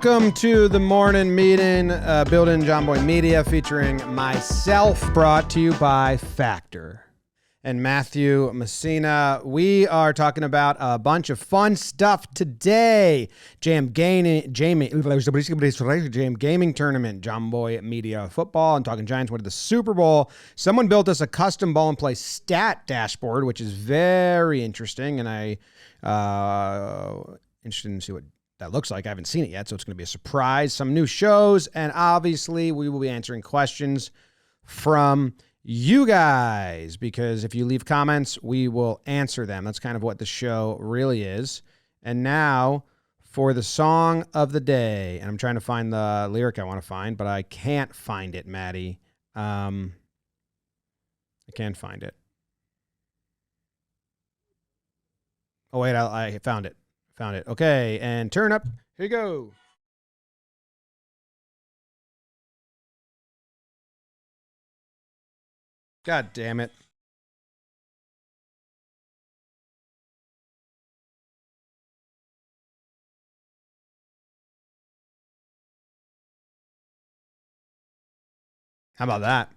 Welcome to the morning meeting, building Jomboy Media, featuring myself, brought to you by Factor and Matthew Messina. We are talking about a bunch of fun stuff today. Jam Gaming Tournament, Jomboy Media Football, and Talkin Giants went to the Super Bowl. Someone built us a custom ball and play stat dashboard, which is very interesting, and I interested to see what that looks like. I haven't seen it yet, so it's going to be a surprise. Some new shows, and obviously we will be answering questions from you guys, because if you leave comments, we will answer them. That's kind of what the show really is. And now for the song of the day, and I'm trying to find the lyric I want to find, but I can't find it, Matty. I can't find it. Oh, wait, I found it. Found it. Okay, and turn up. Here you go. God damn it. How about that?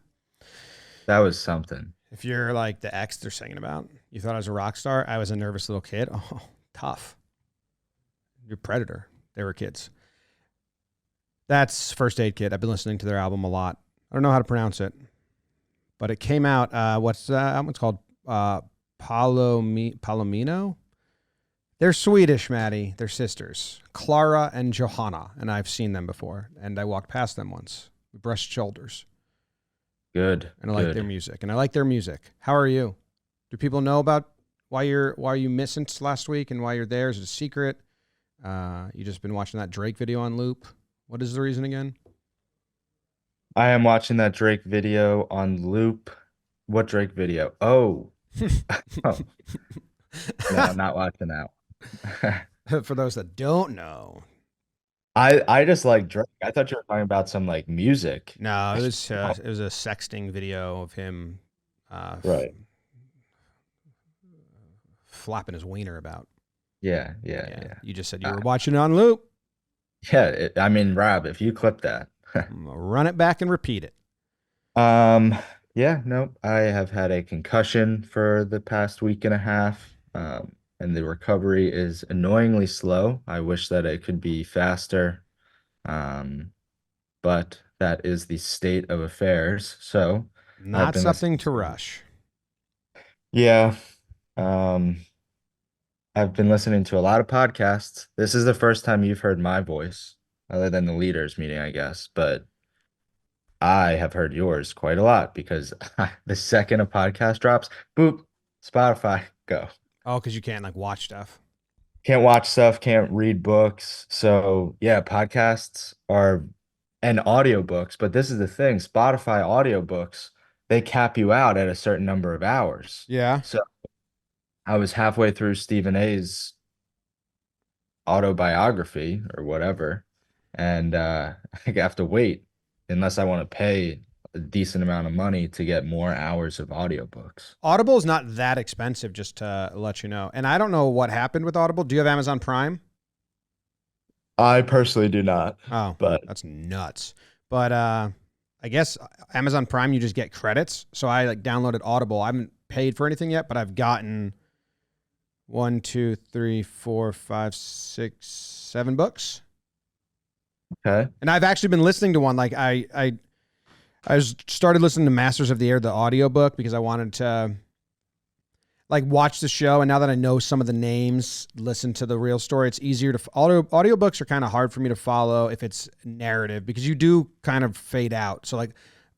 That was something. If you're like the ex they're singing about, you thought I was a rock star, I was a nervous little kid. Oh, tough. You're Predator. They were kids. That's First Aid Kit. I've been listening to their album a lot. I don't know how to pronounce it, but it came out. What's that album? It's called Palomino. They're Swedish, Matty. They're sisters, Clara and Johanna, and I've seen them before. And I walked past them once. We brushed shoulders. Good. And I like their music. How are you? Do people know about why you missed since last week and why you're there? Is it a secret? You just been watching that Drake video on loop. What is the reason again? I am watching that Drake video on loop. What Drake video? Oh. Oh. No, not watching that. For those that don't know. I just like Drake. I thought you were talking about some like music. No, it was a sexting video of him right. Flapping his wiener about. Yeah. You just said you were watching it on loop. Yeah, I mean, Rob, if you clip that. Run it back and repeat it. Yeah, no, I have had a concussion for the past week and a half. And the recovery is annoyingly slow. I wish that it could be faster. But that is the state of affairs. So not something to rush. Yeah. I've been listening to a lot of podcasts. This is the first time you've heard my voice, other than the leaders meeting, I guess. But I have heard yours quite a lot because the second a podcast drops, boop, Spotify, go. Oh, because you can't like watch stuff. Can't watch stuff, can't read books. So yeah, podcasts are and audiobooks, but this is the thing, Spotify audiobooks, they cap you out at a certain number of hours. Yeah. So I was halfway through Stephen A's autobiography or whatever, and I have to wait unless I want to pay a decent amount of money to get more hours of audiobooks. Audible is not that expensive, just to let you know. And I don't know what happened with Audible. Do you have Amazon Prime? I personally do not. Oh, but that's nuts. But I guess Amazon Prime, you just get credits. So I like downloaded Audible. I haven't paid for anything yet, but I've gotten 1, 2, 3, 4, 5, 6, 7 books. Okay. And I've actually been listening to one. Like I started listening to Masters of the Air, the audiobook, because I wanted to like watch the show. And now that I know some of the names, listen to the real story, it's easier to audiobooks are kind of hard for me to follow if it's narrative, because you do kind of fade out. So like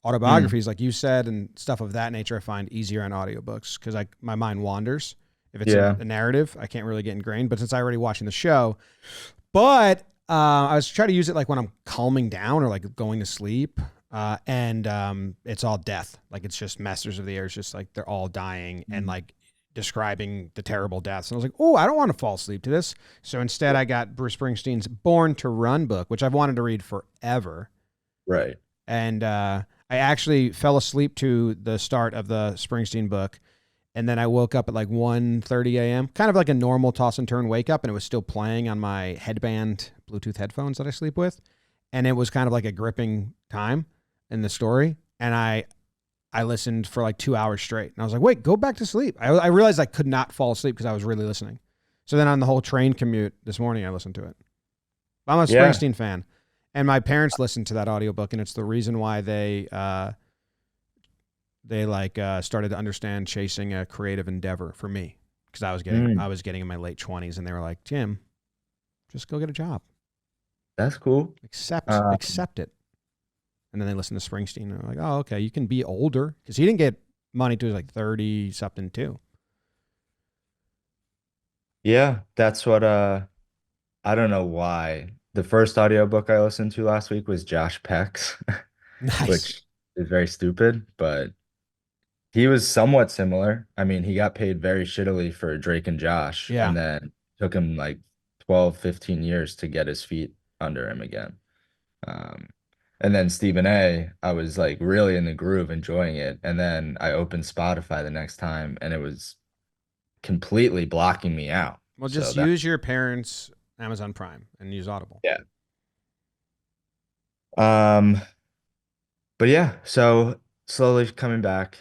autobiographies, like you said, and stuff of that nature, I find easier on audiobooks because like my mind wanders. If it's a narrative, I can't really get ingrained. But since I already watching the show, I was trying to use it like when I'm calming down or like going to sleep. And it's all death. Like it's just Masters of the Air. It's just like they're all dying and like describing the terrible deaths. And I was like, oh, I don't want to fall asleep to this. So instead I got Bruce Springsteen's Born to Run book, which I've wanted to read forever. Right. And I actually fell asleep to the start of the Springsteen book. And then I woke up at like 1:30 a.m., kind of like a normal toss and turn wake up, and it was still playing on my headband Bluetooth headphones that I sleep with. And it was kind of like a gripping time in the story. And I listened for like 2 hours straight. And I was like, wait, go back to sleep. I realized I could not fall asleep because I was really listening. So then on the whole train commute this morning, I listened to it. I'm a Yeah, Springsteen fan. And my parents listened to that audiobook, and it's the reason why they started to understand chasing a creative endeavor for me, because mm, I was getting in my late 20s, and they were like, Jim, just go get a job, that's cool. Um, accept it. And then they listened to Springsteen, and they're like, oh, okay, you can be older, because he didn't get money till he was like 30 something too. yeah, that's what I don't know why. The first audiobook I listened to last week was Josh Peck's, Nice. which is very stupid, but he was somewhat similar. I mean, he got paid very shittily for Drake and Josh, Yeah. and then took him like 12, 15 years to get his feet under him again. Um, and then Stephen A, I was like really in the groove, enjoying it. And then I opened Spotify the next time and it was completely blocking me out. Well, So just that, use your parents' Amazon Prime and use Audible. yeah. Um, but yeah, so slowly coming back.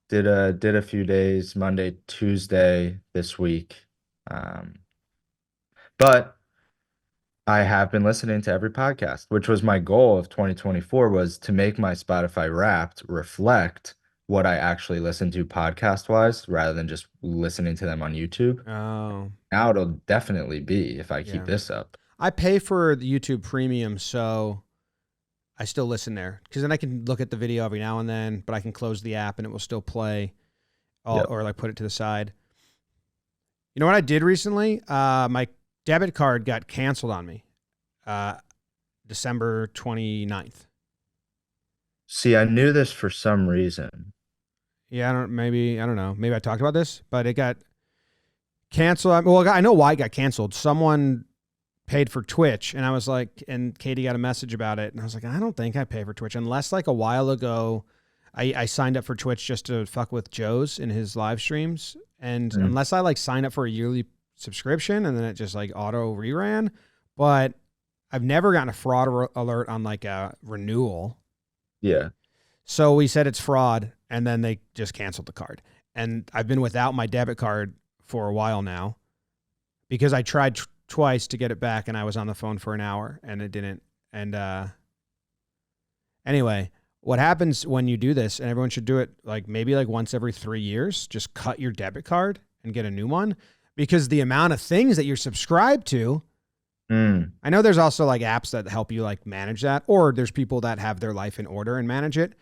Did a few days, Monday, Tuesday this week. Um, but I have been listening to every podcast, which was my goal of 2024, was to make my Spotify Wrapped reflect what I actually listen to podcast wise rather than just listening to them on YouTube. Oh, Now it'll definitely be if I keep yeah. this up. I pay for the YouTube Premium, so I still listen there, because then I can look at the video every now and then, but I can close the app and it will still play, Yep. or like put it to the side. You know what I did recently? My debit card got canceled on me, uh, December 29th. See, I knew this for some reason. Yeah, I don't know. Maybe I talked about this, but it got canceled. Well, I know why it got canceled. Someone paid for Twitch, and I was like, and Katie got a message about it, and I was like, I don't think I pay for Twitch unless like a while ago, I signed up for Twitch just to fuck with Joe's in his live streams, and Mm, unless I like sign up for a yearly subscription, and then it just like auto reran, but I've never gotten a fraud alert on like a renewal. yeah. So we said it's fraud, and then they just canceled the card, and I've been without my debit card for a while now because I tried twice to get it back, and I was on the phone for an hour and it didn't. And anyway, what happens when you do this, and everyone should do it like maybe like once every 3 years, just cut your debit card and get a new one, because the amount of things that you're subscribed to. Mm, I know there's also like apps that help you like manage that, or there's people that have their life in order and manage it.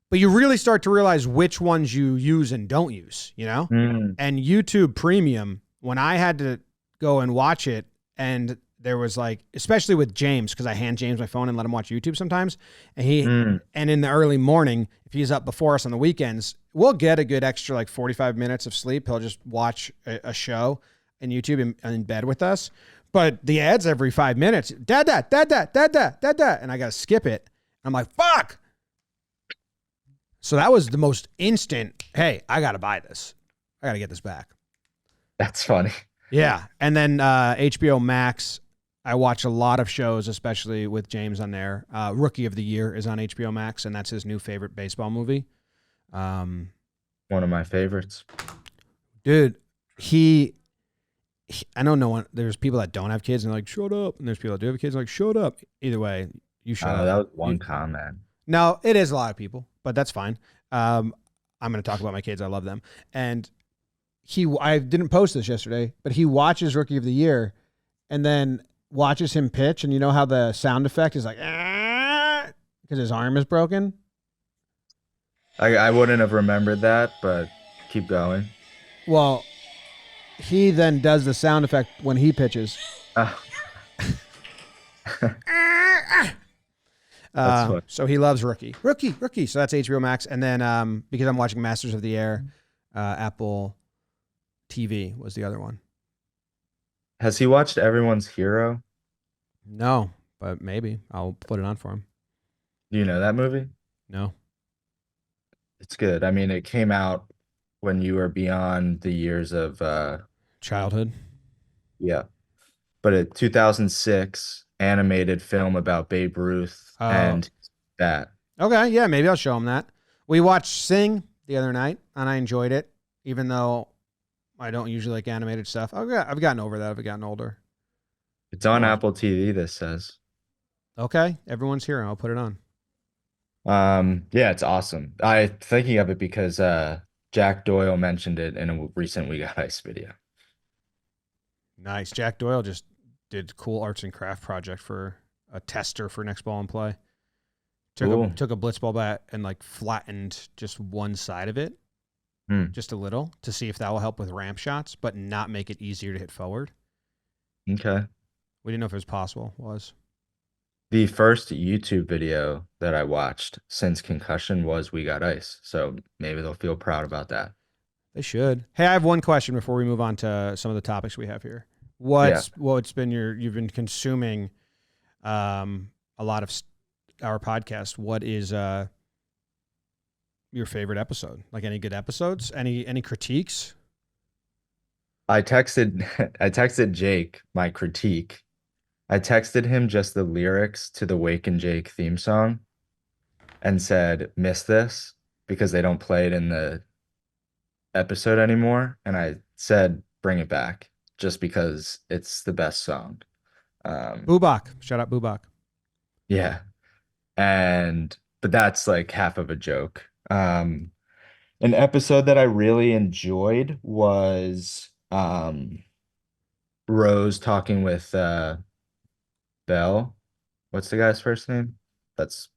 But you really start to realize which ones you use and don't use, you know? mm, And YouTube Premium, when I had to go and watch it, and there was like, especially with James, because I hand James my phone and let him watch YouTube sometimes, mm. and in the early morning, if he's up before us on the weekends, we'll get a good extra like 45 minutes of sleep. He'll just watch a show in YouTube in bed with us. But the ads every 5 minutes, dad, dad, dad, dad, dad, dad, dad, dad, and I got to skip it. I'm like, fuck. So that was the most instant, hey, I got to buy this. I got to get this back. That's funny. Yeah. And then HBO Max, I watch a lot of shows, especially with James on there. Rookie of the Year is on HBO Max, and that's his new favorite baseball movie. Um, One of my favorites. dude, I don't know. There's people that don't have kids and they're like, shut up. And there's people that do have kids and like, shut up. Either way, you shut up. That was You, one comment. no, it is a lot of people, but that's fine. I'm going to talk about my kids. I love them. And I didn't post this yesterday, but he watches Rookie of the Year and then watches him pitch. And you know how the sound effect is like, because his arm is broken? I wouldn't have remembered that, but keep going. Well, he then does the sound effect when he pitches. Uh, that's funny. So he loves Rookie. So that's HBO Max. And then because I'm watching Masters of the Air, Apple TV was the other one. Has he watched Everyone's Hero? No, but maybe I'll put it on for him. Do you know that movie? No. It's good. I mean, it came out when you were beyond the years of Childhood. yeah, but a 2006 animated film about Babe Ruth Oh, and that. okay. Yeah, maybe I'll show him that. We watched Sing the other night, and I enjoyed it, even though I don't usually like animated stuff. I've gotten over that. I've gotten older. It's I on watch. Apple TV, this says. Okay, everyone's here. I'll put it on. Yeah, it's awesome. I thinking of it because Jack Doyle mentioned it in a recent We Got Ice video. Nice. Jack Doyle just did a cool arts and craft project for a tester for next ball and play. Cool. Took a blitz ball bat and like flattened just one side of it, Hmm. just a little, to see if that will help with ramp shots, but not make it easier to hit forward. Okay. We didn't know if it was possible. Was The first YouTube video that I watched since concussion was We Got Ice. So maybe they'll feel proud about that. they should. Hey, I have one question before we move on to some of the topics we have here. Yeah. What's been you've been consuming a lot of our podcast. What is your favorite episode? Like any good episodes? Any critiques? I texted I texted Jake my critique. I texted him just the lyrics to the Wake and Jake theme song and said, "Miss this," because they don't play it in the episode anymore. And I said, "Bring it back," just because it's the best song. Um, Boobach. Shout out Boobach. yeah. And but that's like half of a joke. An episode that I really enjoyed was Rose talking with Bell. What's the guy's first name? That's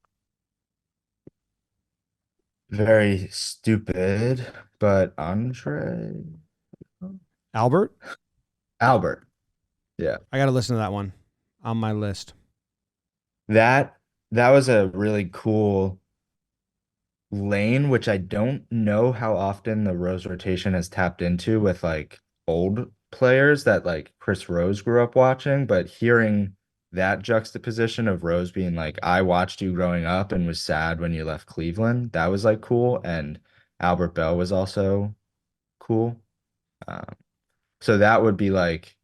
very stupid, but Andre Albert. Albert. Yeah. I got to listen to that one on my list. That that was a really cool lane, which I don't know how often the Rose rotation has tapped into with like old players that like Chris Rose grew up watching, but hearing that juxtaposition of Rose being like, I watched you growing up and was sad when you left Cleveland, that was like cool. And Albert Bell was also cool. Um, so that would be like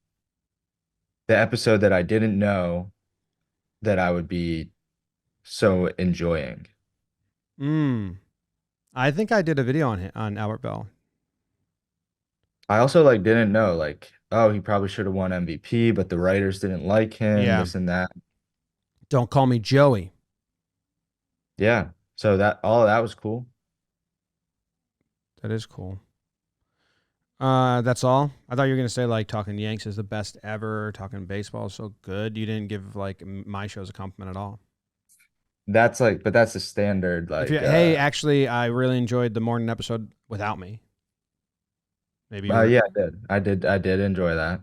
the episode that I didn't know that I would be so enjoying. Mm. I think I did a video on Albert Bell. I also like didn't know like, oh, he probably should have won MVP, but the writers didn't like him, Yeah. this and that. Don't call me Joey. Yeah. So that all of that was cool. That is cool. That's all. I thought you were gonna say like talking Yanks is the best ever. Talking baseball is so good. You didn't give like my shows a compliment at all. That's like, but that's a standard If you like hey, actually, I really enjoyed the morning episode without me. Maybe you were yeah, I did enjoy that.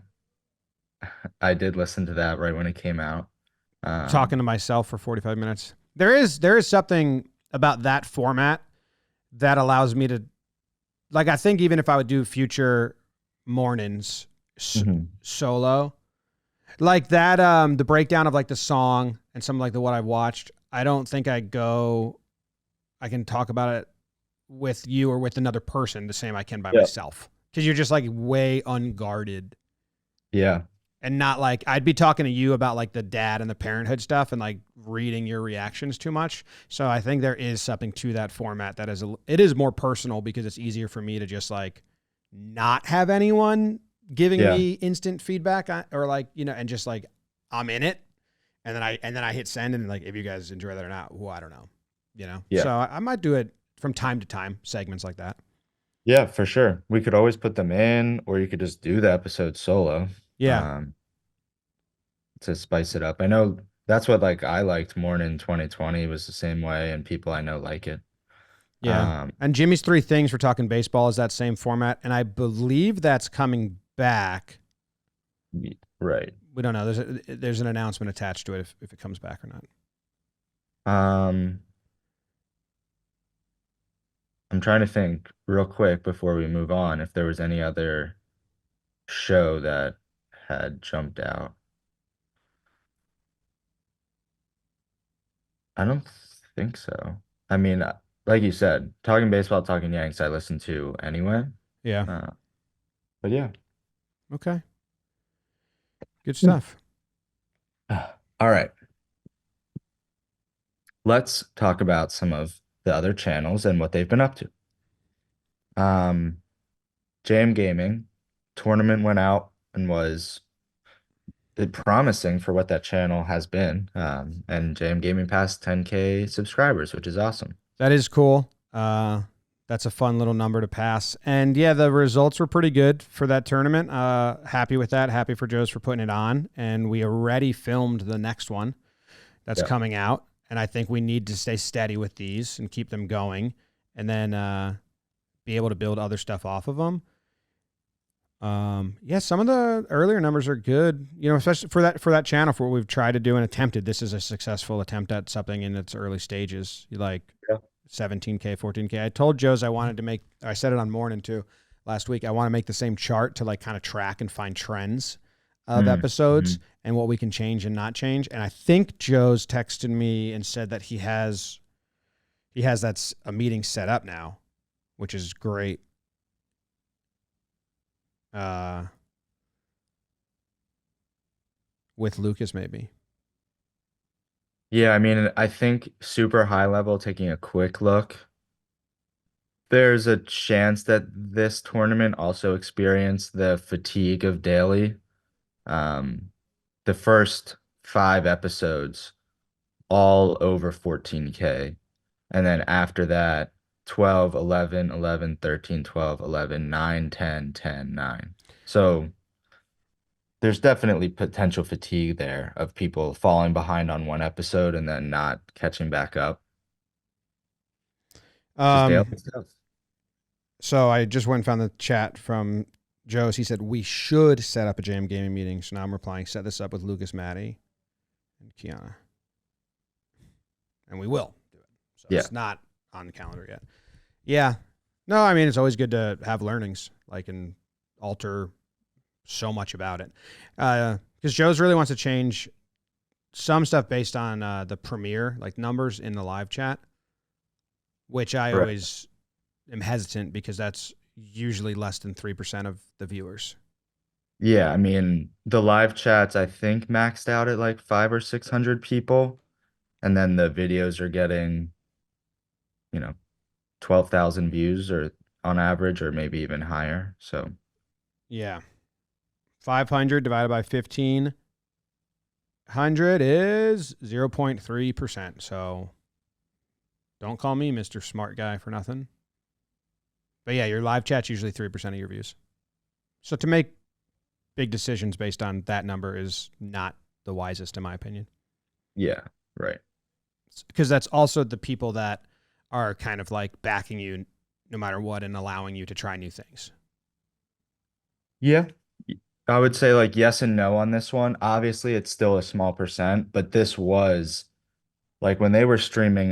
I did listen to that right when it came out. talking Um, to myself for 45 minutes. There is something about that format that allows me to like I think even if I would do future mornings mhm. solo, like that the breakdown of like the song and some like the what I've watched, I don't think I can talk about it with you or with another person the same I can by Yeah. myself. Cuz you're just like way unguarded Yeah. and not like I'd be talking to you about like the dad and the parenthood stuff and like reading your reactions too much. So I think there is something to that format that it is more personal because it's easier for me to just like not have anyone giving Yeah. me instant feedback or like, you know, and just like I'm in it and then I hit send and like if you guys enjoy that or not, well, I don't know, you know. Yeah. So I might do it from time to time, segments like that. Yeah, for sure. We could always put them in, or you could just do the episode solo. Yeah. Um, to spice it up. I know that's what like I liked more in 2020 was the same way, and people I know like it. Yeah. Um, And Jimmy's three things for talking baseball is that same format. And I believe that's coming back. right. We don't know. There's an announcement attached to it if it comes back or not. Um, I'm trying to think real quick before we move on if there was any other show that had jumped out. I don't think so. I mean, like you said, talking baseball, talking Yanks, I listen to anyway. Yeah. Uh, but yeah. Okay. Good stuff. All right. Let's talk about some of the other channels and what they've been up to. Um, JM Gaming tournament went out and was promising for what that channel has been. And JM Gaming passed 10K subscribers, which is awesome. That is cool. That's a fun little number to pass. And yeah, the results were pretty good for that tournament. Happy with that. Happy for Joe's for putting it on. And we already filmed the next one that's Yeah. coming out. And I think we need to stay steady with these and keep them going, and then be able to build other stuff off of them. Yeah, some of the earlier numbers are good, especially for that channel, for what we've tried to do and attempted. This is a successful attempt at something in its early stages. You like Yeah. 17K, 14K. I told Joe's I said it on morning too last week. I want to make the same chart to like kind of track and find trends of episodes and what we can change and not change. And I think Joe's texted me and said that he has a meeting set up now, which is great. With Lucas, maybe. Yeah, I mean, I think super high level, taking a quick look, there's a chance that this tournament also experienced the fatigue of daily. Um, the first 5 episodes, all over 14K. And then after that, 12, 11, 11, 13, 12, 11, 9, 10, 10, 9. So there's definitely potential fatigue there of people falling behind on one episode and then not catching back up. Just daily stuff. So I just went and found the chat from Joe's. He said we should set up a Jam Gaming meeting. So now I'm replying, set this up with Lucas, Matty, and Kiana. And we will do it. So Yeah. it's not on the calendar yet. Yeah. No, I mean, it's always good to have learnings, like, and alter so much about it. Because Joe's really wants to change some stuff based on the premiere, like numbers in the live chat, which I Right. always am hesitant because that's usually less than 3% of the viewers. Yeah, I mean, the live chats I think maxed out at like 500 or 600 people, and then the videos are getting, 12,000 views or on average, or maybe even higher. So Yeah. 500 divided by 1,500 is 0.3%. So don't call me Mr. Smart Guy for nothing. But yeah, your live chat's usually 3% of your views. So to make big decisions based on that number is not the wisest, in my opinion. yeah, right. Because that's also the people that are kind of like backing you no matter what and allowing you to try new things. Yeah. I would say like yes and no on this one. Obviously, it's still a small percent, but this was like when they were streaming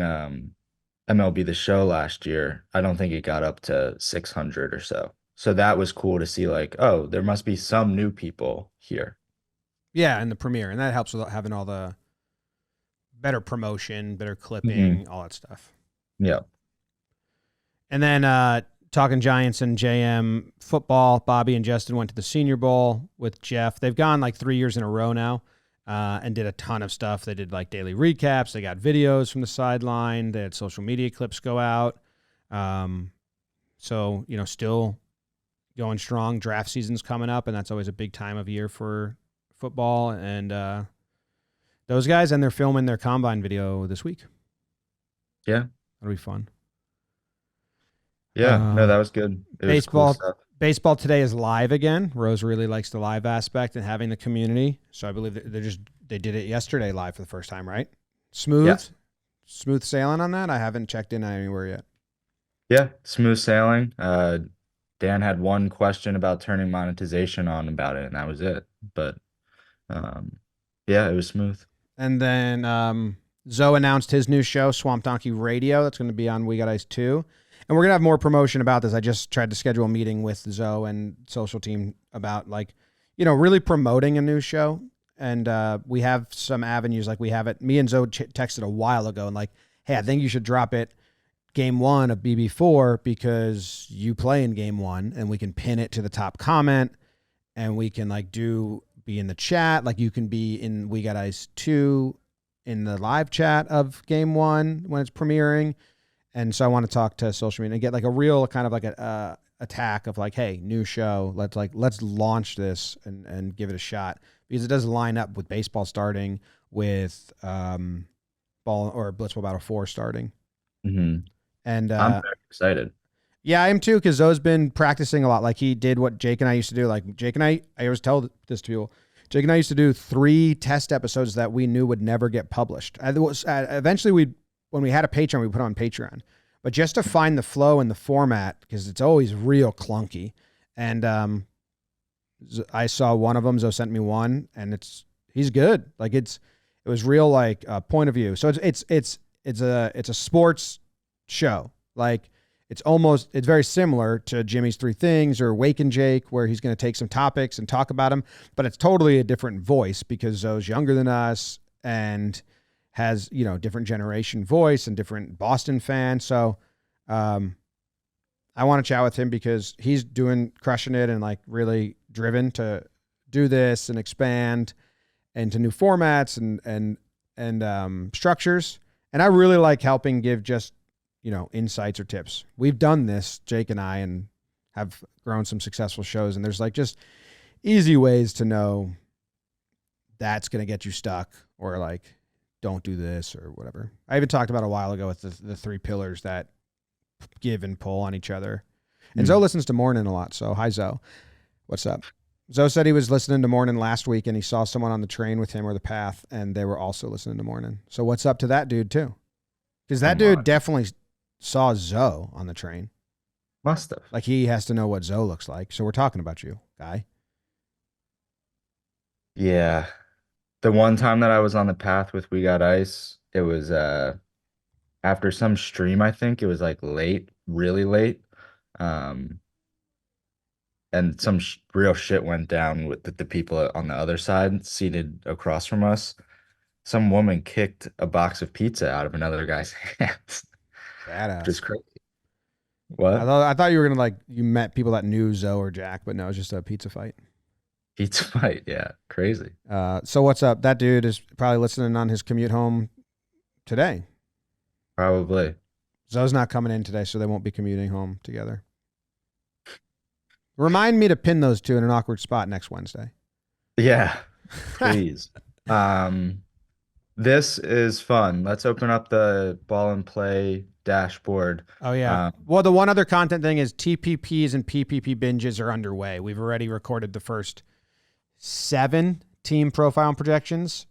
MLB The Show last year, I don't think it got up to 600 or so. So that was cool to see like, oh, there must be some new people here. Yeah, and the premiere. And that helps with having all the better promotion, better clipping, all that stuff. Yeah. And then talking Giants and JM football, Bobby and Justin went to the Senior Bowl with Jeff. They've gone like 3 years in a row now and did a ton of stuff. They did like daily recaps. They got videos from the sideline. They had social media clips go out. So, still going strong. Draft season's coming up, and that's always a big time of year for football. And those guys, and they're filming their combine video this week. Yeah. That'll be fun. Yeah. No, that was good. It was cool Baseball. stuff. Baseball today is live again. Rose really likes the live aspect and having the community. So I believe they did it yesterday live for the first time, right? Smooth, Yeah. smooth sailing on that. I haven't checked in anywhere yet. Yeah, smooth sailing. Dan had one question about turning monetization on about it, and that was it. But yeah, it was smooth. And then Zoe announced his new show, Swamp Donkey Radio. That's going to be on We Got Ice 2. And we're going to have more promotion about this. I just tried to schedule a meeting with Zoe and social team about really promoting a new show. And we have some avenues, like we have it. Me and Zoe texted a while ago and like, hey, I think you should drop it game one of BB4 because you play in game one, and we can pin it to the top comment, and we can like be in the chat. Like you can be in We Got Ice 2 in the live chat of game one when it's premiering. And so I want to talk to social media and get like a real kind of like a attack of like, hey, new show. Let's launch this and give it a shot, because it does line up with baseball starting, with Ball or Blitzball Battle 4 starting. Mm-hmm. And I'm very excited. yeah, I am too, because Zoe's been practicing a lot. Like he did what Jake and I used to do. Like Jake and I always tell this to people. Jake and I used to do 3 test episodes that we knew would never get published. Eventually, when we had a Patreon, we put on Patreon. But just to find the flow and the format, because it's always real clunky. And I saw one of them. Zoe sent me one, and he's good. Like it was real like point of view. So it's a sports show. Like it's very similar to Jimmy's 3 Things or Wake and Jake, where he's going to take some topics and talk about them, but it's totally a different voice because Zoe's younger than us and has, different generation voice and different Boston fan. So I want to chat with him because he's crushing it and like really driven to do this and expand into new formats and structures. And I really like helping give just, insights or tips. We've done this, Jake and I, and have grown some successful shows. And there's like just easy ways to know that's going to get you stuck, or like, don't do this or whatever. I even talked about a while ago with the 3 pillars that give and pull on each other. And Zoe listens to Morning a lot. So hi, Zoe. What's up? Zoe said he was listening to Morning last week, and he saw someone on the train with him or the path, and they were also listening to Morning. So what's up to that dude too? Because that dude definitely saw Zoe on the train. Must have. Like he has to know what Zoe looks like. So we're talking about you, guy. Yeah. The one time that I was on the path with We Got Ice, it was after some stream, I think. It was like late, really late. And some real shit went down with the people on the other side, seated across from us. Some woman kicked a box of pizza out of another guy's hands. Badass. Just crazy. What? I thought you were gonna you met people that knew Zoe or Jack, but no, it's just a pizza fight. Pizza fight, yeah, crazy. So what's up? That dude is probably listening on his commute home today. Probably. Zoe's not coming in today, so they won't be commuting home together. Remind me to pin those 2 in an awkward spot next Wednesday. Yeah, please. This is fun. Let's open up the Ball and Play dashboard. Oh, yeah. Well, the one other content thing is TPPs and PPP binges are underway. We've already recorded the first 7 team profile and projections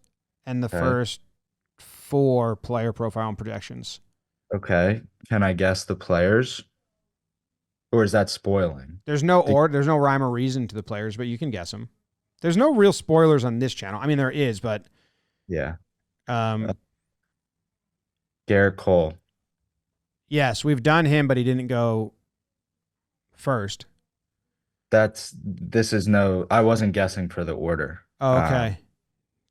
and the first 4 player profile and projections. Okay. Can I guess the players? Or is that spoiling? There's no rhyme or reason to the players, but you can guess them. There's no real spoilers on this channel. I mean, there is, but yeah. Garrett Cole. Yes, we've done him, but he didn't go first. I wasn't guessing for the order. Oh, okay.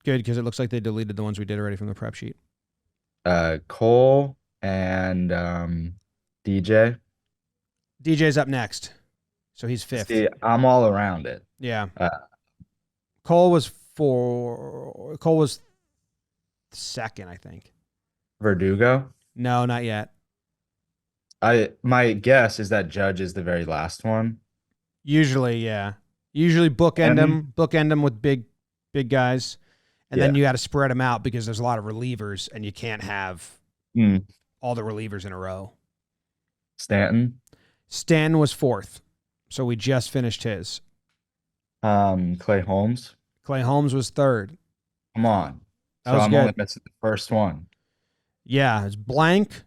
Good, because it looks like they deleted the ones we did already from the prep sheet. Cole and DJ. DJ's up next, so he's 5th. See, I'm all around it. Yeah. Cole was 2nd, I think. Verdugo? No, not yet. My guess is that Judge is the very last one. Usually, yeah. Usually bookend them with big guys, and then you got to spread them out because there's a lot of relievers, and you can't have all the relievers in a row. Stanton was 4th, so we just finished his. Clay Holmes. Clay Holmes was 3rd. Come on. That was good. Only missing the first one. Yeah, it's blank,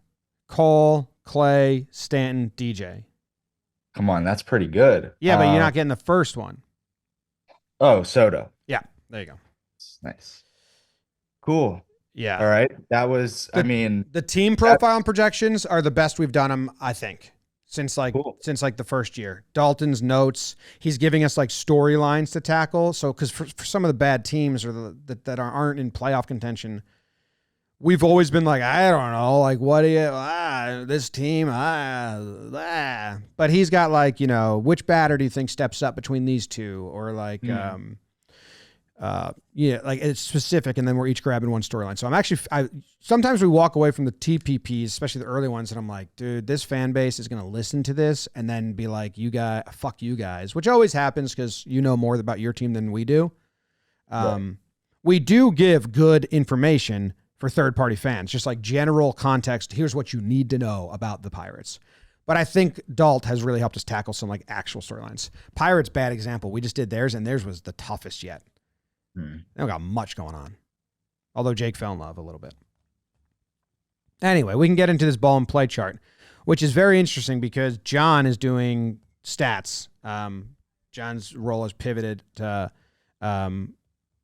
Cole, Clay, Stanton, DJ. Come on, that's pretty good. Yeah, but you're not getting the first one. Oh, Soto. Yeah, there you go. Nice. Cool. Yeah. All right. That was, the team profile and projections are the best we've done them, I think, since the first year. Dalton's notes, he's giving us like storylines to tackle. So, because for some of the bad teams or that aren't in playoff contention, we've always been like, I don't know, like what do you this team but he's got like, which batter do you think steps up between these two, or like like it's specific, and then we're each grabbing one storyline. So sometimes we walk away from the TPPs, especially the early ones, and I'm like, dude, this fan base is gonna listen to this and then be like, fuck you guys, which always happens because you know more about your team than we do. Right. We do give good information for third-party fans, just like general context. Here's what you need to know about the Pirates. But I think Dalt has really helped us tackle some like actual storylines. Pirates, bad example. We just did theirs, and theirs was the toughest yet. They don't got much going on. Although Jake fell in love a little bit. Anyway, we can get into this ball and play chart, which is very interesting because John is doing stats. John's role has pivoted to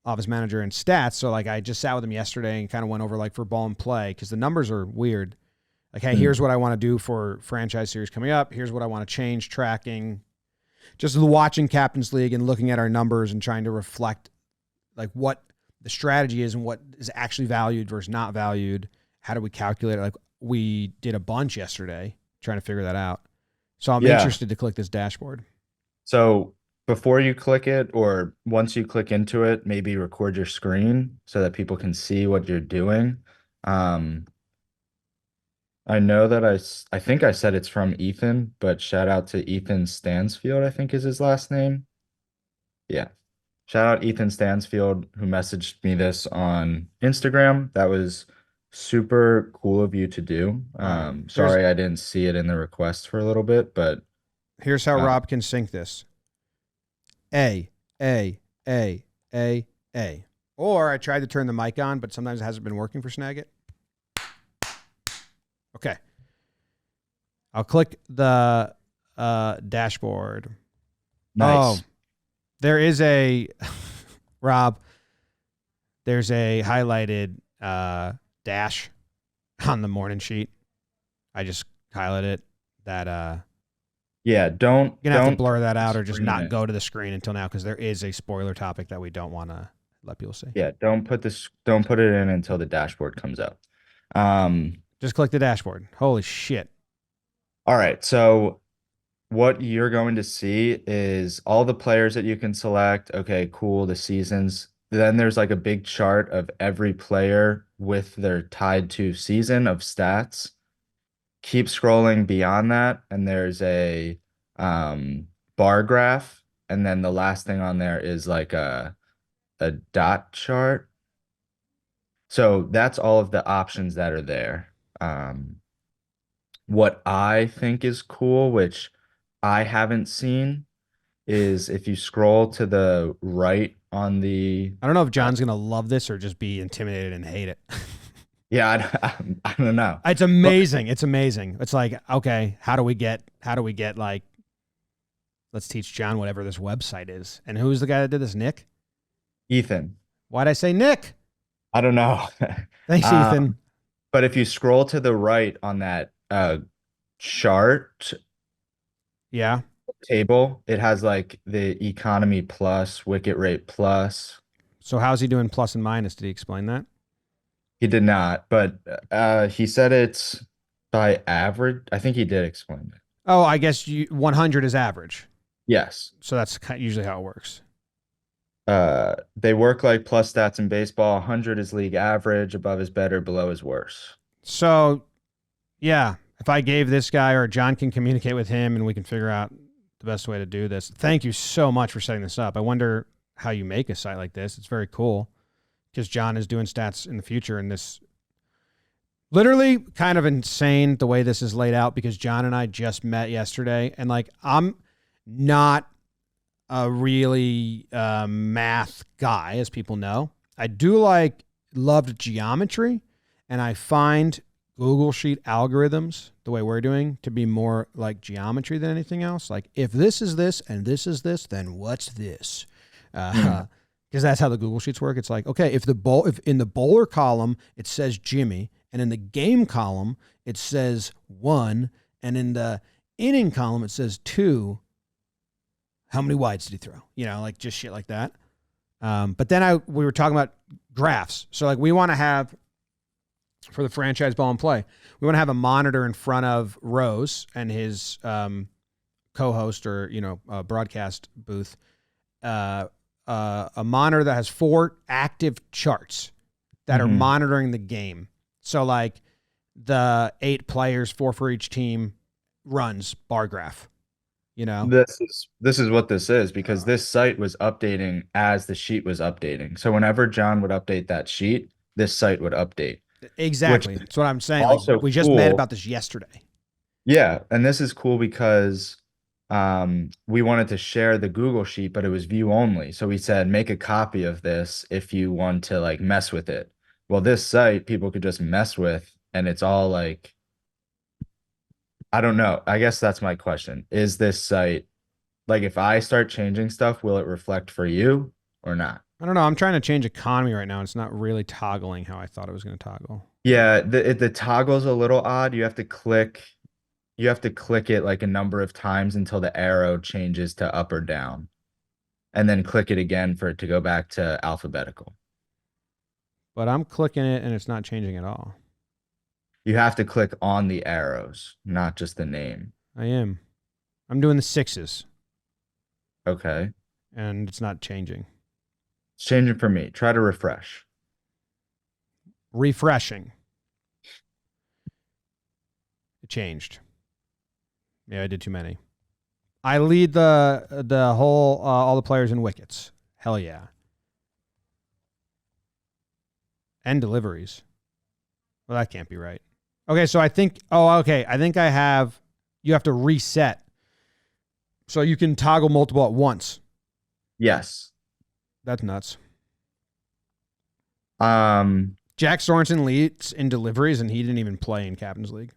office manager and stats. So like I just sat with him yesterday and kind of went over like for ball and play, because the numbers are weird. Like, hey, here's what I want to do for franchise series coming up. Here's what I want to change, tracking. Just watching Captain's League and looking at our numbers and trying to reflect like what the strategy is and what is actually valued versus not valued. How do we calculate it? Like we did a bunch yesterday trying to figure that out. So I'm interested to click this dashboard. So before you click it, or once you click into it, maybe record your screen so that people can see what you're doing. I know that I think I said it's from Ethan, but shout out to Ethan Stansfield, I think is his last name. Yeah. Shout out Ethan Stansfield, who messaged me this on Instagram. That was super cool of you to do. Sorry I didn't see it in the request for a little bit, but here's how Rob can sync this. A. Or I tried to turn the mic on, but sometimes it hasn't been working for Snagit. Okay. I'll click the dashboard. nice. Oh, there is a Rob. There's a highlighted dash on the morning sheet. I just highlighted that. Yeah, you're gonna have to blur that out or just not go to the screen until now, because there is a spoiler topic that we don't want to let people see. Yeah, don't put it in until the dashboard comes up. Just click the dashboard. Holy shit. All right, so what you're going to see is all the players that you can select. Okay, cool, the seasons. Then there's like a big chart of every player with their tied to season of stats. Keep scrolling beyond that, and there's a bar graph, and then the last thing on there is like a dot chart. So that's all of the options that are there. What I think is cool, which I haven't seen, is if you scroll to the right on the I don't know if John's gonna love this or just be intimidated and hate it. yeah, I don't know. It's amazing. It's amazing. It's like, okay, how do we get like, let's teach John whatever this website is. And who's the guy that did this? Nick? Ethan. Why'd I say Nick? I don't know. Thanks, Ethan. But if you scroll to the right on that chart table, it has like the economy plus, wicket rate plus. So how's he doing plus and minus? Did he explain that? He did not, but he said it's by average. I think he did explain it. Oh, I guess 100 is average. Yes. So that's usually how it works. They work like plus stats in baseball. 100 is league average, above is better, below is worse. So, yeah, if I gave this guy, or John can communicate with him and we can figure out the best way to do this. Thank you so much for setting this up. I wonder how you make a site like this. It's very cool because John is doing stats in the future, and this literally kind of insane the way this is laid out, because John and I just met yesterday, and like I'm not a really math guy, as people know. I do loved geometry, and I find Google Sheet algorithms, the way we're doing, to be more like geometry than anything else. Like, if this is this and this is this, then what's this? Because that's how the Google Sheets work. It's like, okay, if in the bowler column it says Jimmy, and in the game column it says 1, and in the inning column it says 2, how many wides did he throw? Like just shit like that. But then we were talking about graphs. So like we want to have for the franchise ball and play. We want to have a monitor in front of Rose and his co-host or broadcast booth. A monitor that has 4 active charts that are monitoring the game. So like the 8 players, 4 for each team, runs bar graph. This is what this is, because this site was updating as the sheet was updating. So whenever John would update that sheet, this site would update. Exactly. That's what I'm saying. Like Also we just met about this yesterday. Yeah, and this is cool because we wanted to share the Google sheet, but it was view only. So we said make a copy of this if you want to like mess with it. Well, this site people could just mess with, and it's all like, I don't know. I guess that's my question. Is this site like, if I start changing stuff, will it reflect for you or not? I don't know. I'm trying to change economy right now. It's not really toggling how I thought it was going to toggle. Yeah, the toggle's a little odd. You have to click it like a number of times until the arrow changes to up or down, and then click it again for it to go back to alphabetical. But I'm clicking it and it's not changing at all. You have to click on the arrows, not just the name. I am. I'm doing the 6s. Okay. And it's not changing. It's changing for me. Try to refresh. Refreshing. It changed. Yeah, I did too many. I lead the whole all the players in wickets. Hell yeah. And deliveries. Well, that can't be right. Okay, so I think I have, you have to reset. So you can toggle multiple at once. Yes. That's nuts. Jack Sorensen leads in deliveries, and he didn't even play in Captain's League.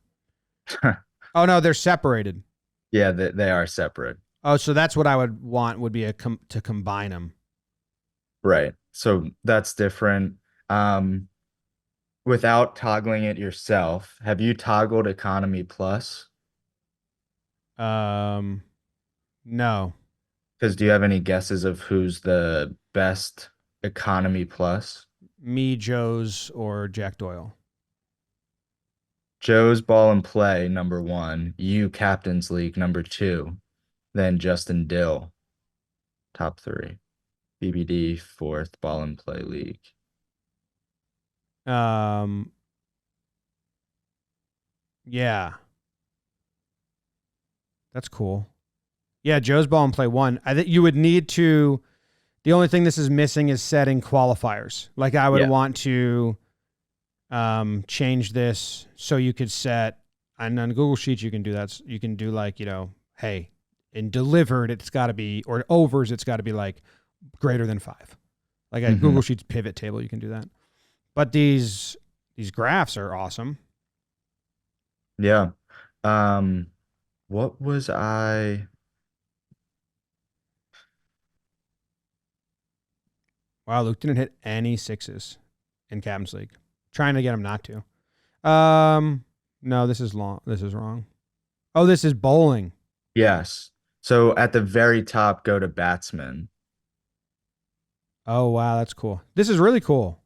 Oh, no, they're separated. Yeah, they are separate. Oh, so that's what I would want, would be to combine them. Right. So that's different. Without toggling it yourself, have you toggled Economy Plus? No. Because do you have any guesses of who's the best Economy Plus? Me, Joe's, or Jack Doyle? Joe's Ball and Play, number 1. You Captain's League, number 2. Then Justin Dill, top 3. BBD, 4th Ball and Play League. Yeah. That's cool. Yeah, Joe's Ball and Play 1. I think you would need to, the only thing this is missing is setting qualifiers. Like I would want to change this so you could set, and on Google Sheets you can do that. You can do like, hey, in delivered it's got to be, or overs it's got to be like greater than 5. Like a Google Sheets pivot table, you can do that. But these graphs are awesome. Yeah. What was I? Wow, Luke didn't hit any 6s in Captain's League. Trying to get him not to. No, this is long. This is wrong. Oh, this is bowling. Yes. So at the very top, go to batsman. Oh, wow, that's cool. This is really cool.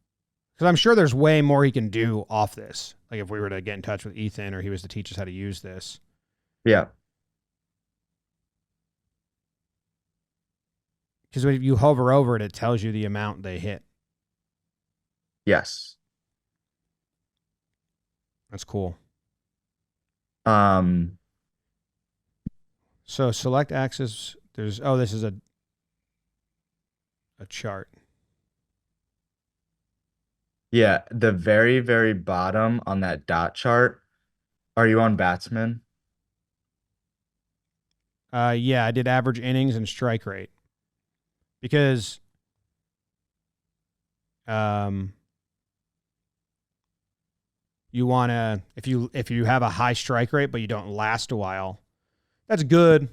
Because I'm sure there's way more he can do off this. Like if we were to get in touch with Ethan or he was to teach us how to use this. Yeah. Because when you hover over it, it tells you the amount they hit. Yes. That's cool. So select axis. This is a chart. Yeah, the very, very bottom on that dot chart. Are you on batsman? Yeah, I did average innings and strike rate. Because you want to, if you have a high strike rate but you don't last a while, that's good,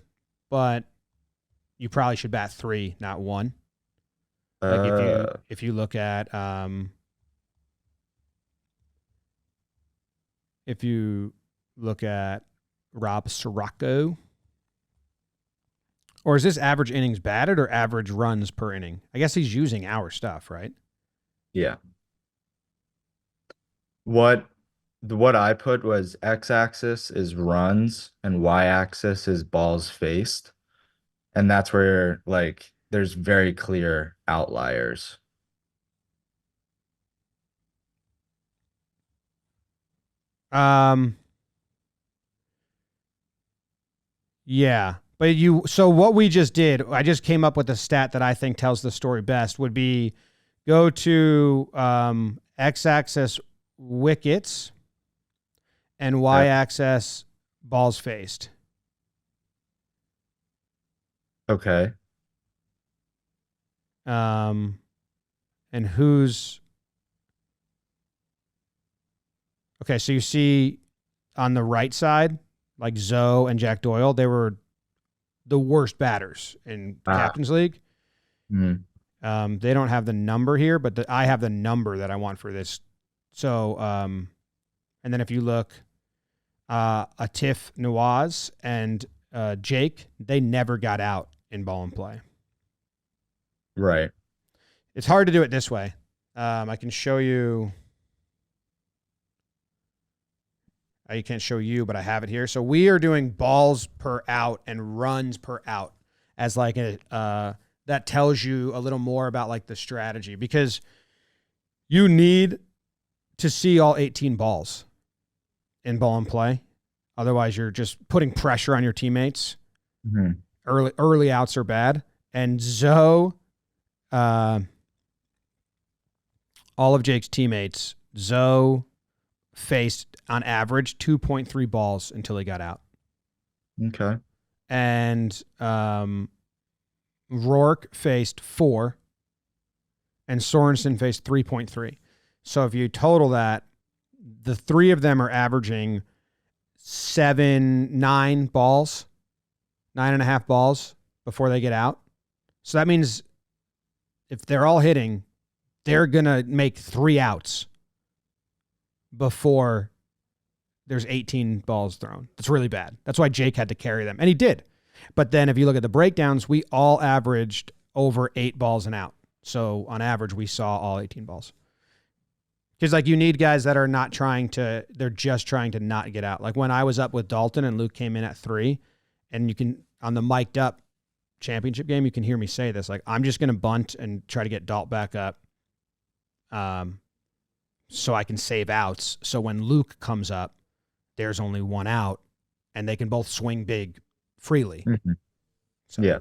but you probably should bat 3, not 1. Like if you look at Rob Sirocco, or is this average innings batted or average runs per inning? I guess he's using our stuff, right? Yeah. What what I put was x-axis is runs and y-axis is balls faced. And that's where like there's very clear outliers. Um, yeah. But so what we just did, I just came up with a stat that I think tells the story best would be go to x-axis wickets and Okay. y-axis balls faced. Okay. And okay, so you see on the right side, like Zoe and Jack Doyle, they were the worst batters in Ah. Captain's League. Mhm. They don't have the number here, but I have the number that I want for this. So, and then if you look, Atif Nawaz and Jake, they never got out in ball and play. Right. It's hard to do it this way. I can show you. I can't show you, but I have it here. So we are doing balls per out and runs per out as like that tells you a little more about like the strategy, because you need to see all 18 balls in ball and play. Otherwise, you're just putting pressure on your teammates. Mhm. Early outs are bad. And Zoe, uh, all of Jake's teammates, Zoe faced on average 2.3 balls until he got out. Okay. And Rourke faced 4, and Sorensen faced 3.3. So if you total that, the three of them are averaging 9 balls, 9.5 balls before they get out. So that means if they're all hitting, they're going to make 3 outs before there's 18 balls thrown. That's really bad. That's why Jake had to carry them. And he did. But then if you look at the breakdowns, we all averaged over 8 balls and out. So on average, we saw all 18 balls. Because like you need guys that are not trying to, they're just trying to not get out. Like when I was up with Dalton and Luke came in at 3, and you can, on the mic'd up championship game, you can hear me say this, like, I'm just going to bunt and try to get Dalt back up so I can save outs. So when Luke comes up, there's only 1 out and they can both swing big freely. Mhm. So, Yeah.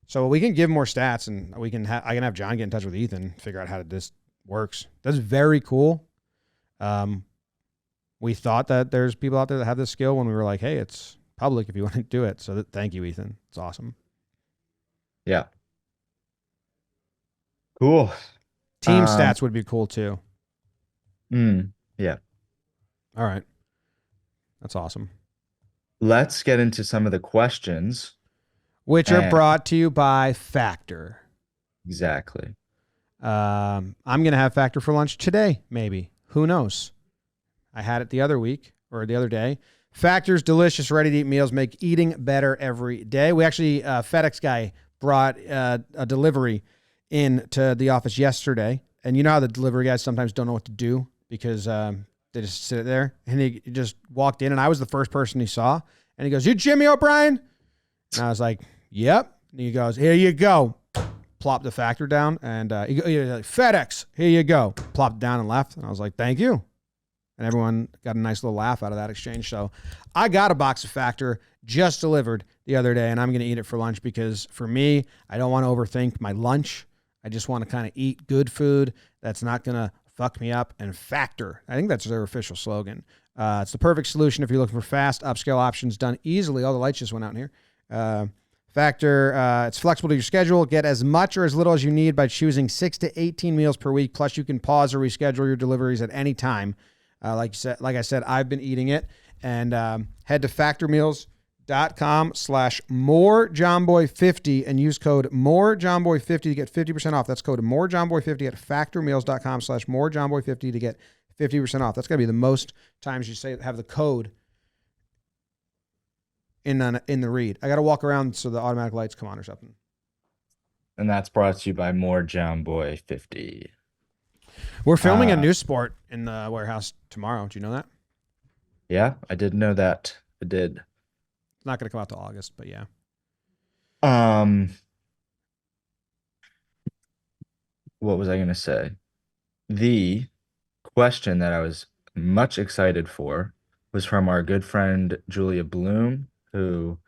so we can give more stats, and I can have John get in touch with Ethan, figure out how this works. That's very cool. We thought that there's people out there that have this skill when we were like, hey, it's public if you want to do it. So thank you, Ethan. It's awesome. Yeah. Cool. Team stats would be cool too. Yeah. All right. That's awesome. Let's get into some of the questions. Which are And brought to you by Factor. exactly. I'm going to have Factor for lunch today, maybe. Who knows? I had it the other week or the other day. Factor's delicious, ready-to-eat meals make eating better every day. We actually, FedEx guy brought a delivery in to the office yesterday. And you know how the delivery guys sometimes don't know what to do because they just sit there. And he just walked in, and I was the first person he saw. And he goes, "You Jimmy O'Brien?" And I was like, "Yep." And he goes, "Here you go." Plopped the Factor down, and he was like, "FedEx, here you go." Plopped it down and left. And I was like, "Thank you." And everyone got a nice little laugh out of that exchange. So I got a box of Factor just delivered the other day, and I'm going to eat it for lunch because for me, I don't want to overthink my lunch. I just want to kind of eat good food that's not going to fuck me up. And Factor, I think that's their official slogan. It's the perfect solution if you're looking for fast upscale options done easily. All the lights just went out in here. Factor, it's flexible to your schedule. Get as much or as little as you need by choosing 6 to 18 meals per week. Plus, you can pause or reschedule your deliveries at any time. Like I said, I've been eating it. And head to factormeals.com/morejohnboy50 and use code morejohnboy50 to get 50% off. That's code morejohnboy50 at factormeals.com/morejohnboy50 to get 50% off. That's got to be the most times you say have the code in the read. I got to walk around so the automatic lights come on or something. And that's brought to you by More Jomboy 50. We're filming a Uh, new sport in the warehouse tomorrow. Do you know that? yeah, I did know that. I did. It's not going to come out till August, but yeah. Um, what was I gonna say? The question that I was much excited for was from our good friend Julia Bloom, who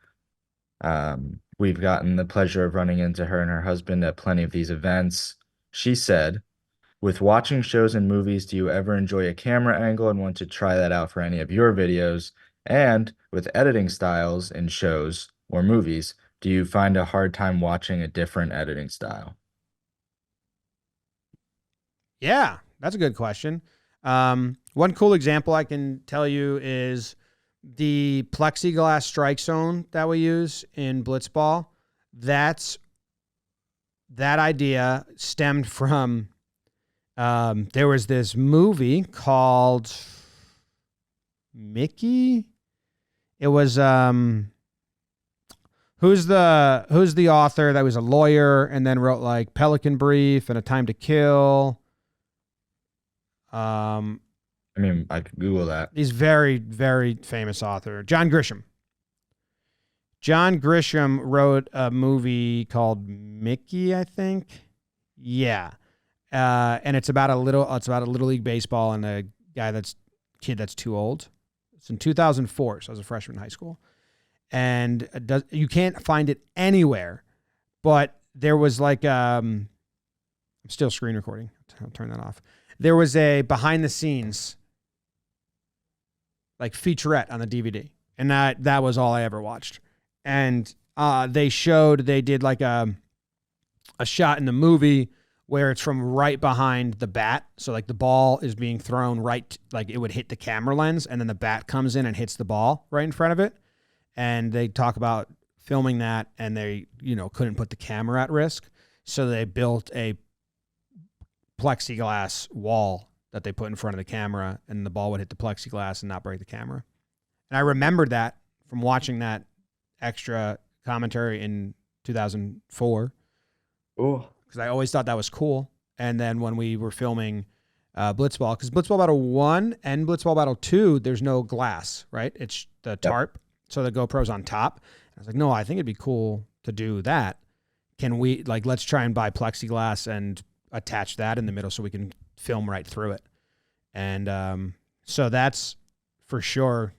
we've gotten the pleasure of running into her and her husband at plenty of these events. She said, with watching shows and movies, do you ever enjoy a camera angle and want to try that out for any of your videos? And with editing styles in shows or movies, do you find a hard time watching a different editing style? Yeah, that's a good question. One cool example I can tell you is the plexiglass strike zone that we use in Blitzball. That's that idea stemmed from there was this movie called Mickey. It was who's the author that was a lawyer and then wrote like Pelican Brief and A Time to Kill. I mean, I could Google that. He's very, very famous author. John Grisham. John Grisham wrote a movie called Mickey, I think. Yeah. And it's about a little league baseball and a kid that's too old. It's in 2004, so I was a freshman in high school. And you can't find it anywhere, but there was like I'm still screen recording. I'll turn that off. There was a behind the scenes like featurette on the DVD, and that was all I ever watched. And they did like a shot in the movie where it's from right behind the bat, so like the ball is being thrown right, like it would hit the camera lens, and then the bat comes in and hits the ball right in front of it. And they talk about filming that, and they couldn't put the camera at risk, so they built a plexiglass wall that they put in front of the camera, and the ball would hit the plexiglass and not break the camera. And I remembered that from watching that extra commentary in 2004 Oh, because I always thought that was cool. And then when we were filming Blitzball, because Blitzball Battle 1 and Blitzball Battle 2, there's no glass, right? It's the tarp, so the GoPro's on top. I was like, no, I think it'd be cool to do that. Can we, let's try and buy plexiglass and attach that in the middle so we can film right through it. And so that's for sure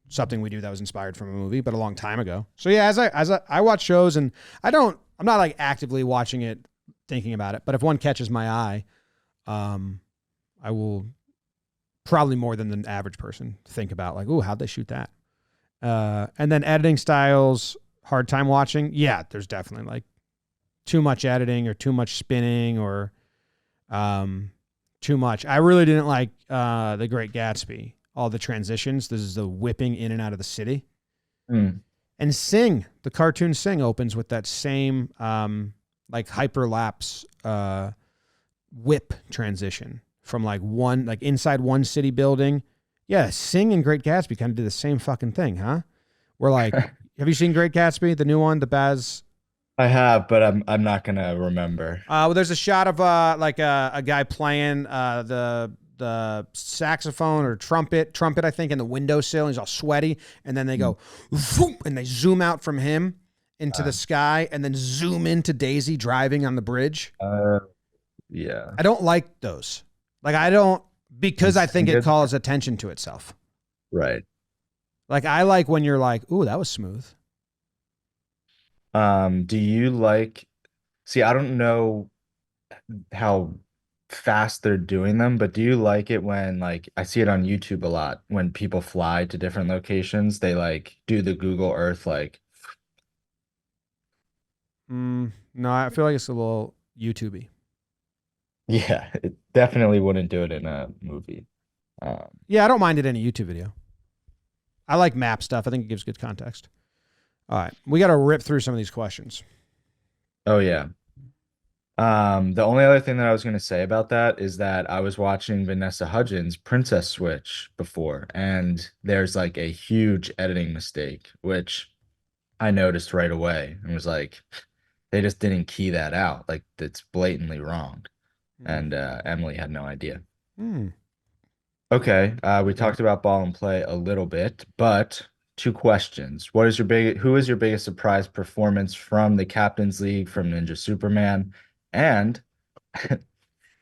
something we do that was inspired from a movie, but a long time ago. So yeah, as I watch shows, and I'm not like actively watching it, thinking about it, but if one catches my eye, I will probably more than the average person think about like, ooh, how'd they shoot that? And then editing styles, hard time watching. Yeah, there's definitely like too much editing or too much spinning or too much. I really didn't like The Great Gatsby. All the transitions. This is the whipping in and out of the city. mm. And Sing, the cartoon Sing, opens with that same like hyperlapse whip transition from like inside one city building. Yeah, Sing and Great Gatsby kind of did the same fucking thing, huh? We're like, have you seen Great Gatsby, the new one, the Baz? I have, but I'm not gonna remember. Well, there's a shot of like a guy playing the saxophone or trumpet, I think, in the windowsill. He's all sweaty, and then they go, zoom, and they zoom out from him into the sky, and then zoom into Daisy driving on the bridge. Yeah. I don't like those. Like I don't, because I think it Good. calls attention to itself. Right. Like I like when you're like, ooh, that was smooth. Do you see, I don't know how fast they're doing them, but do you like it when like I see it on YouTube a lot when people fly to different locations, they like do the Google Earth like No, I feel like it's a little YouTubey. yeah, it definitely wouldn't do it in a movie. Yeah, I don't mind it in a YouTube video. I like map stuff. I think it gives good context. All right, we got to rip through some of these questions. Oh yeah. The only other thing that I was going to say about that is that I was watching Vanessa Hudgens' Princess Switch before, and there's like a huge editing mistake, which I noticed right away and was like, they just didn't key that out. Like, it's blatantly wrong. And Emily had no idea. Okay, we talked about ball and play a little bit, but two questions. Who is your biggest surprise performance from the Captain's League from Ninja Superman? And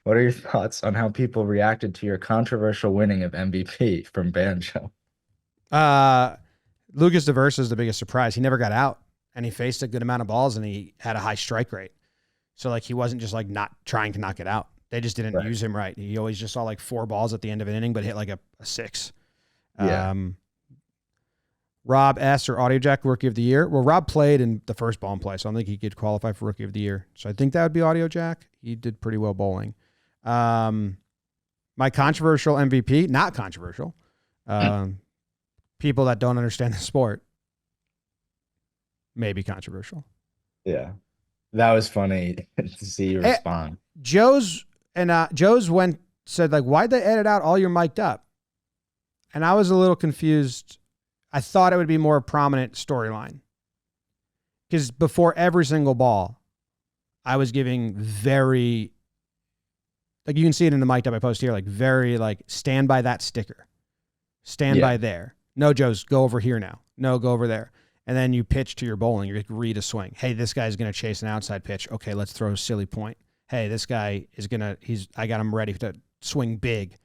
what are your thoughts on how people reacted to your controversial winning of MVP from Banjo? Lucas DeVersa is the biggest surprise. He never got out, and he faced a good amount of balls, and he had a high strike rate. So like he wasn't just like not trying to knock it out. They just didn't use him right. He always just saw like 4 balls at the end of an inning, but hit like a 6. Yeah. Rob S. or Audio Jack Rookie of the Year. Well, Rob played in the first ball and play, so I don't think he could qualify for Rookie of the Year. So I think that would be Audio Jack. He did pretty well bowling. My controversial MVP, not controversial. People that don't understand the sport, maybe controversial. Yeah. That was funny to see you respond. Joe's said like, why'd they edit out all your mic'd up? And I was a little confused. I thought it would be more prominent storyline. Because before every single ball, I was giving very, like you can see it in the mic'd up I post here, like very like stand by that sticker. Stand by there. No, Joe's, go over here now. No, go over there. And then you pitch to your bowling. You read a swing. Hey, this guy's going to chase an outside pitch. Okay, let's throw a silly point. Hey, this guy is going to, I got him ready to swing big.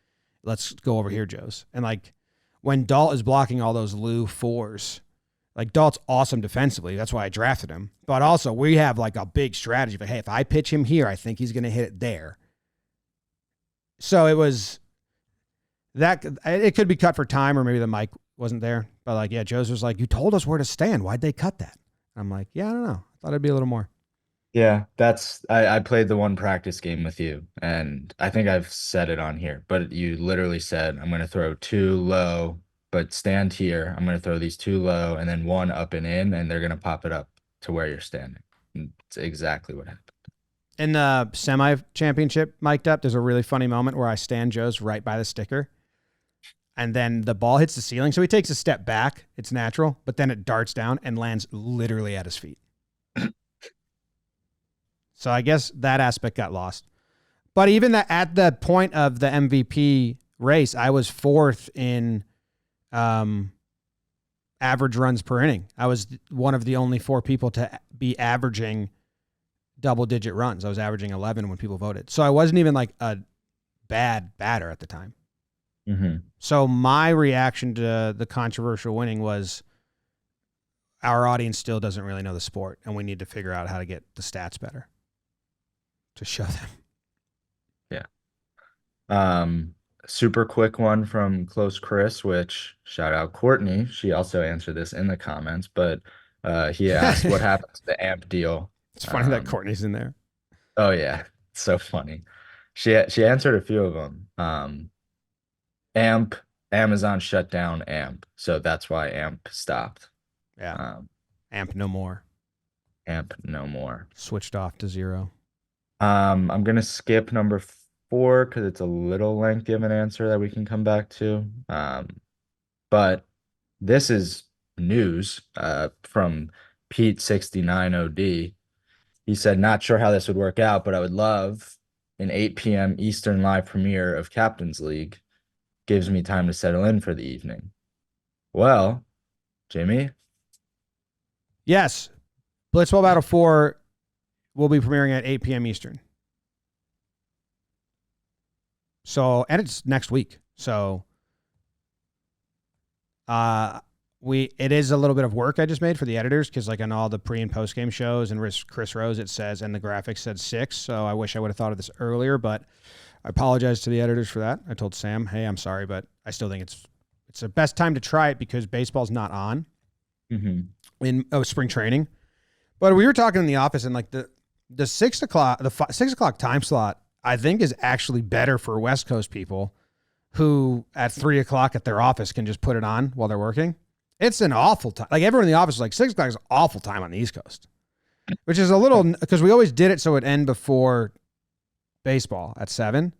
Let's go over here, Joe's. And like when Dalt is blocking all those Lou 4s, like Dalt's awesome defensively. That's why I drafted him. But also we have like a big strategy. But hey, if I pitch him here, I think he's going to hit it there. So it was that, it could be cut for time or maybe the mic wasn't there. But like, yeah, Joe's was like, you told us where to stand. Why'd they cut that? I'm like, yeah, I don't know. I thought it'd be a little more. Yeah, I played the one practice game with you, and I think I've said it on here, but you literally said, I'm going to throw 2 low, but stand here. I'm going to throw these 2 low and then 1 up and in, and they're going to pop it up to where you're standing. And it's exactly what happened. In the semi-championship mic'd up, there's a really funny moment where I stand Joe's right by the sticker, and then the ball hits the ceiling. So he takes a step back. It's natural, but then it darts down and lands literally at his feet. So I guess that aspect got lost. But even at the point of the MVP race, I was 4th in average runs per inning. I was one of the only 4 people to be averaging double-digit runs. I was averaging 11 when people voted. So I wasn't even like a bad batter at the time. Mm-hmm. So my reaction to the controversial winning was our audience still doesn't really know the sport, and we need to figure out how to get the stats better to show them. Yeah. Super quick one from Close Chris, which shout out Courtney. She also answered this in the comments, but he asked what happened to the AMP deal. It's funny that Courtney's in there. Oh yeah, it's so funny. She answered a few of them. AMP, Amazon shut down AMP, so that's why AMP stopped. Yeah. AMP no more. AMP no more. Switched off to 0. I'm gonna skip number 4 because it's a little lengthy of an answer that we can come back to. But this is news from Pete69OD. He said, not sure how this would work out, but I would love an 8 p.m. Eastern live premiere of Captain's League. Gives me time to settle in for the evening. Well, Jimmy? Yes. Blitzball Battle 4 will be premiering at 8 p.m. Eastern. So, and it's next week. So, it is a little bit of work I just made for the editors because, like, on all the pre and post game shows and Chris Rose, it says, and the graphics said 6. So, I wish I would have thought of this earlier, but I apologize to the editors for that. I told Sam, hey, I'm sorry, but I still think it's the best time to try it because baseball's not on in spring training. But we were talking in the office, and like the 6 o'clock time slot, I think is actually better for West Coast people who at 3 o'clock at their office can just put it on while they're working. It's an awful time. Like everyone in the office is like 6 o'clock is an awful time on the East Coast, which is a little because we always did it so it end before baseball at 7.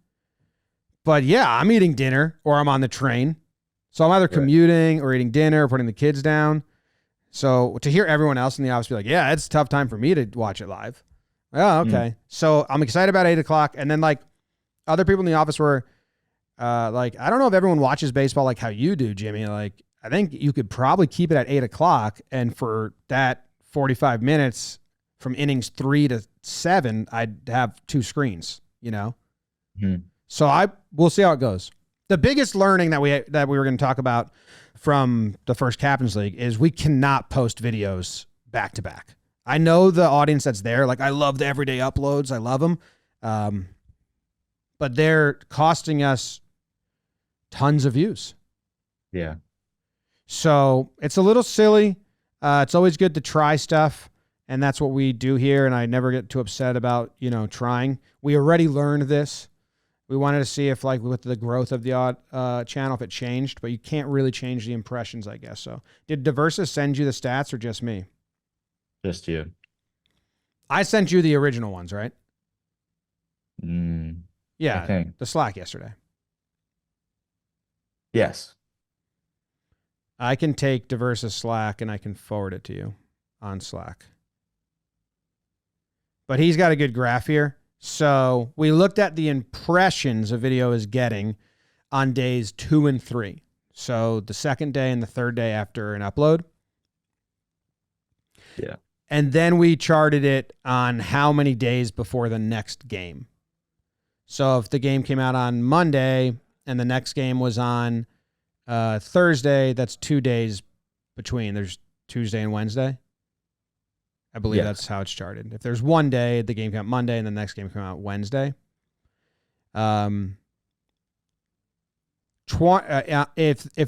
But yeah, I'm eating dinner or I'm on the train. So I'm either commuting or eating dinner or putting the kids down. So to hear everyone else in the office be like, yeah, it's a tough time for me to watch it live. Oh, okay. So I'm excited about 8 o'clock. And then like other people in the office were, Like, I don't know if everyone watches baseball like how you do, Jimmy. Like, I think you could probably keep it at 8:00, and for that 45 minutes from innings 3 to 7, I'd have 2 screens. Mhm. So we'll see how it goes. The biggest learning that we were going to talk about from the first Captain's League is we cannot post videos back to back. I know the audience that's there. Like, I love the everyday uploads. I love them. But they're costing us tons of views. Yeah. So it's a little silly. It's always good to try stuff. And that's what we do here. And I never get too upset about, trying. We already learned this. We wanted to see if, like, with the growth of the channel, if it changed, but you can't really change the impressions, I guess. So did Diversa send you the stats or just me? Just you. I sent you the original ones, right? Yeah, I think. the Slack yesterday. Yes. I can take Diversa Slack and I can forward it to you on Slack. But he's got a good graph here. So we looked at the impressions a video is getting on days 2 and 3. So the second day and the third day after an upload. Yeah. And then we charted it on how many days before the next game. So if the game came out on Monday and the next game was on Thursday, that's 2 days between. There's Tuesday and Wednesday. I believe that's how it's charted. If there's one day, the game came out Monday and the next game came out Wednesday. If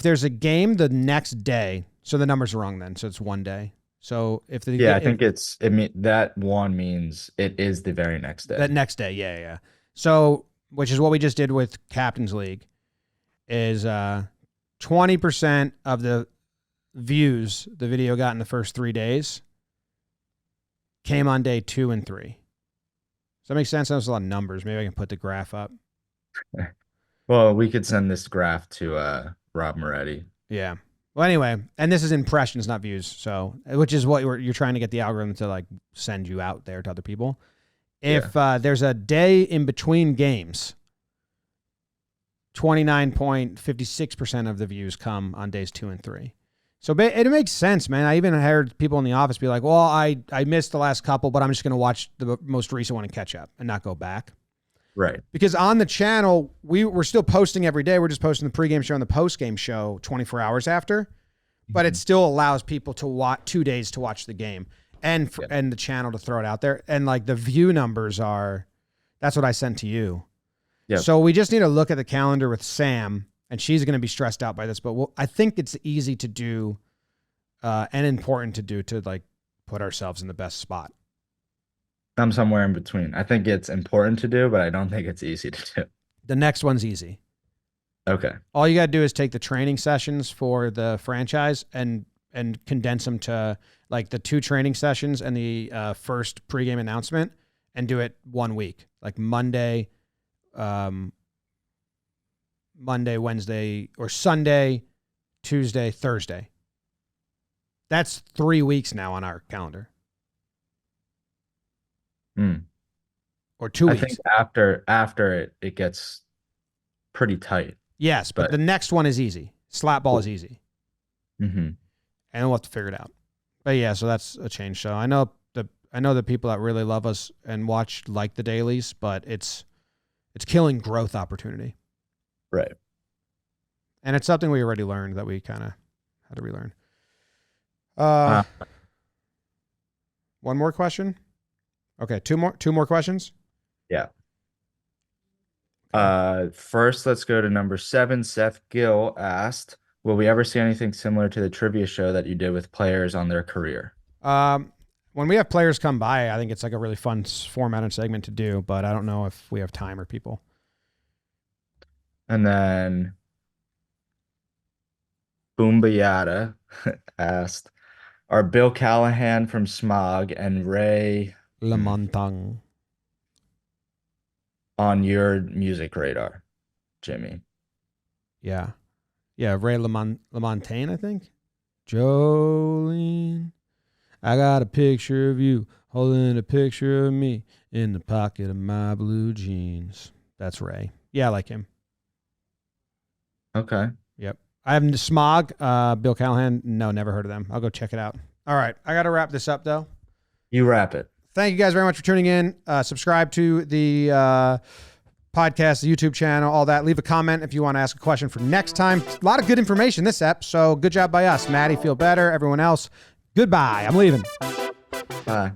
there's a game the next day, so the numbers are wrong then. So it's one day. So if the I think that one means it is the very next day. That next day, yeah. So, which is what we just did with Captain's League, is 20% of the views the video got in the first 3 days came on day 2 and 3. Does that make sense? That's a lot of numbers. Maybe I can put the graph up. Well, we could send this graph to Rob Moretti. Yeah. Well, anyway, and this is impressions, not views. So, which is what you're trying to get the algorithm to, like, send you out there to other people. If there's a day in between games, 29.56% of the views come on days 2 and 3. So it makes sense, man. I even heard people in the office be like, well, I missed the last couple, but I'm just going to watch the most recent one and catch up and not go back. Right. Because on the channel, we're still posting every day. We're just posting the pregame show and the postgame show 24 hours after. But it still allows people to watch 2 days to watch the game and the channel to throw it out there. And, like, the view numbers that's what I sent to you. Yeah. So we just need to look at the calendar with Sam, and she's going to be stressed out by this. But I think it's easy to do and important to do to, like, put ourselves in the best spot. I'm somewhere in between. I think it's important to do, but I don't think it's easy to do. The next one's easy. Okay. All you got to do is take the training sessions for the franchise and condense them to, like, the 2 training sessions and the first pregame announcement and do it 1 week. Like Monday, Wednesday, or Sunday, Tuesday, Thursday. That's 3 weeks now on our calendar. Or 2 weeks. I think after it gets pretty tight. Yes, but the next one is easy. Slap ball is easy. And we'll have to figure it out. But yeah, so that's a change. So I know the people that really love us and watch like the dailies, but it's killing growth opportunity. Right. And it's something we already learned that we kind of had to relearn. One more question. Okay, two more questions. Yeah. First, let's go to number 7. Seth Gill asked, will we ever see anything similar to the trivia show that you did with players on their career? When we have players come by, I think it's like a really fun format and segment to do, but I don't know if we have time or people. And then Boombayada asked, are Bill Callahan from Smog and Ray LaMontagne on your music radar, Jimmy? Yeah. Ray LaMontagne, I think. Jolene, I got a picture of you holding a picture of me in the pocket of my blue jeans. That's Ray. Yeah, I like him. Okay. Yep. I have Smog, Bill Callahan. No, never heard of them. I'll go check it out. All right. I got to wrap this up, though. You wrap it. Thank you guys very much for tuning in. Subscribe to the podcast, the YouTube channel, all that. Leave a comment if you want to ask a question for next time. A lot of good information this ep, so good job by us. Matty, feel better. Everyone else, goodbye. I'm leaving. Bye.